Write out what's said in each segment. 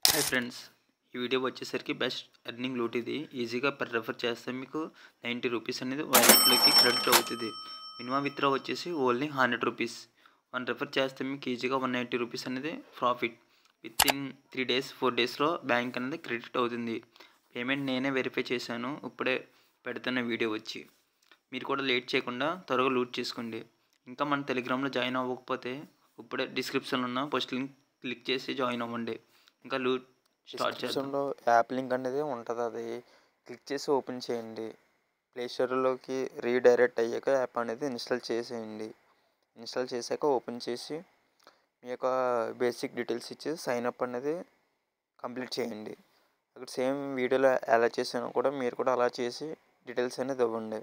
Hi friends, ఈ video వచ్చేసరికి best earning loot ఇది. ఈజీగా పర్ రెఫర్ చేస్తే మీకు 90 రూపీస్ అనేది వాలెట్లోకి క్రెడిట్ అవుతుంది. మినిమం విత్డ్రా వచ్చేసి ఓన్లీ 100 రూపీస్. 1 రెఫర్ చేస్తే మీకు ఈజీగా 180 రూపీస్ అనేది ప్రాఫిట్. విత్ ఇన్ 3 డేస్ 4 డేస్లో బ్యాంక్ అనేది క్రెడిట్ అవుతుంది. పేమెంట్ నేనే వెరిఫై చేశాను, ఇప్పుడే పెడుతున్న వీడియో వచ్చి. మీరు కూడా లేట్ చేయకుండా త్వరగా లూట్ చేసుకోండి. ఇంకా మన టెలిగ్రామ్లో జాయిన్ అవ్వకపోతే ఇప్పుడే డిస్క్రిప్షన్లో ఉన్న ఫస్ట్ లింక్ క్లిక్ చేసి జాయిన్ అవ్వండి. ఇంకా లూట్ స్టార్ట్ చేద్దాం. డిస్క్రిప్షన్లో యాప్ లింక్ అనేది ఉంటుంది, అది క్లిక్ చేసి ఓపెన్ చేయండి. ప్లేస్టోర్లోకి రీడైరెక్ట్ అయ్యాక యాప్ అనేది ఇన్స్టాల్ చేసేయండి. ఇన్స్టాల్ చేశాక ఓపెన్ చేసి మీ యొక్క బేసిక్ డీటెయిల్స్ ఇచ్చి సైన్ అప్ అనేది కంప్లీట్ చేయండి. అక్కడ సేమ్ వీడియోలో ఎలా చేసానో కూడా మీరు కూడా అలా చేసి డీటెయిల్స్ అనేది ఇవ్వండి.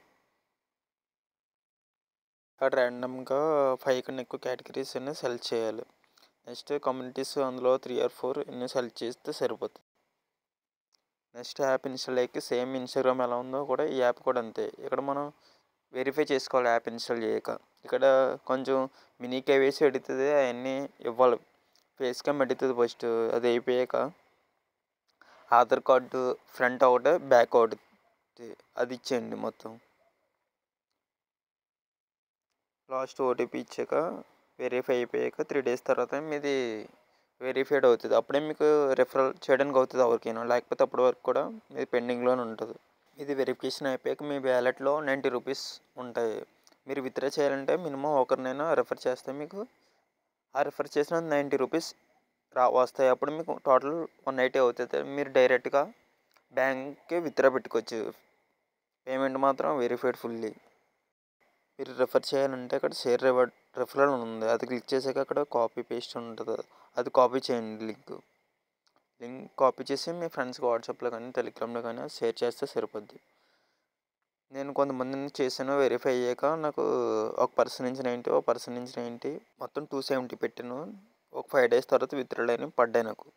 అక్కడ ర్యాండమ్గా 5 కన్నా ఎక్కువ కేటగిరీస్ అనేది సెలెక్ట్ చేయాలి. నెక్స్ట్ కమ్యూనిటీస్ అందులో 3 or 4 ఇన్ని సెలెక్ట్ చేస్తే సరిపోతుంది. నెక్స్ట్ యాప్ ఇన్స్టాల్ అయ్యాక సేమ్ ఇన్స్టాగ్రామ్ ఎలా ఉందో కూడా ఈ యాప్ కూడా అంతే. ఇక్కడ మనం వెరిఫై చేసుకోవాలి యాప్ ఇన్స్టాల్ చేయక. ఇక్కడ కొంచెం మినీ కేవైసీ అడుగుతుంది, అవన్నీ ఇవ్వాలి. ఫేస్ క్యామ్ అడుగుతుంది ఫస్ట్, అది అయిపోయాక ఆధార్ కార్డు ఫ్రంట్ ఒకటి బ్యాక్ ఒకటి అది ఇచ్చేయండి. మొత్తం లాస్ట్ ఓటీపీ ఇచ్చాక వెరిఫై అయిపోయాక 3 డేస్ తర్వాత మీది వెరిఫైడ్ అవుతుంది. అప్పుడే మీకు రెఫరల్ చేయడానికి అవుతుంది ఎవరికైనా, లేకపోతే అప్పటి వరకు కూడా మీది పెండింగ్లోనే ఉంటుంది. ఇది వెరిఫికేషన్ అయిపోయాక మీ వ్యాలెట్లో 90 రూపీస్ ఉంటాయి. మీరు విత్డ్రా చేయాలంటే మినిమం ఒకరినైనా రెఫర్ చేస్తే మీకు ఆ రెఫర్ చేసిన 90 రూపీస్ వస్తాయి. అప్పుడు మీకు టోటల్ 180 అవుతుంది. మీరు డైరెక్ట్గా బ్యాంక్కి విత్డ్రా పెట్టుకోవచ్చు. పేమెంట్ మాత్రం వెరిఫైడ్ ఫుల్లీ. మీరు రెఫర్ చేయాలంటే అక్కడ షేర్ రెఫరల్ ఉంది, అది క్లిక్ చేసాక అక్కడ కాపీ పేస్ట్ ఉంటుంది, అది కాపీ చేయండి. లింక్ కాపీ చేసి మీ ఫ్రెండ్స్కి వాట్సాప్లో కానీ టెలిగ్రామ్లో కానీ షేర్ చేస్తే సరిపోద్ది. నేను కొంతమందిని చేశాను, వెరిఫై అయ్యాక నాకు ఒక పర్సన్ నుంచి 90, ఒక పర్సన్ నుంచి 90, మొత్తం 270 పెట్టాను. ఒక 5 డేస్ తర్వాత విత్డ్రాల్ అయినా పడ్డాయి నాకు.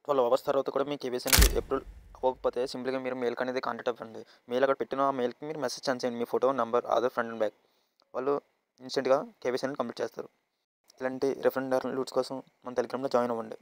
12 అవర్స్ తర్వాత కూడా మీకు కేవైసీ అనేది అప్రూవల్ అవ్వకపోతే సింపుల్గా మీరు మెయిల్ అనేది కాంటాక్ట్ అవ్వండి. మెయిల్ అక్కడ పెట్టిన ఆ మెయిల్కి మీరు మెసేజ్ చేయండి, మీ photo, number, Aadhaar front and back. వాళ్ళు ఇన్స్టెంట్గా కేవైసీ అనేది కంప్లీట్ చేస్తారు. ఇలాంటి రెఫరెండ్ లూట్స్ కోసం మన టెలిగ్రామ్లో జాయిన్ అవ్వండి.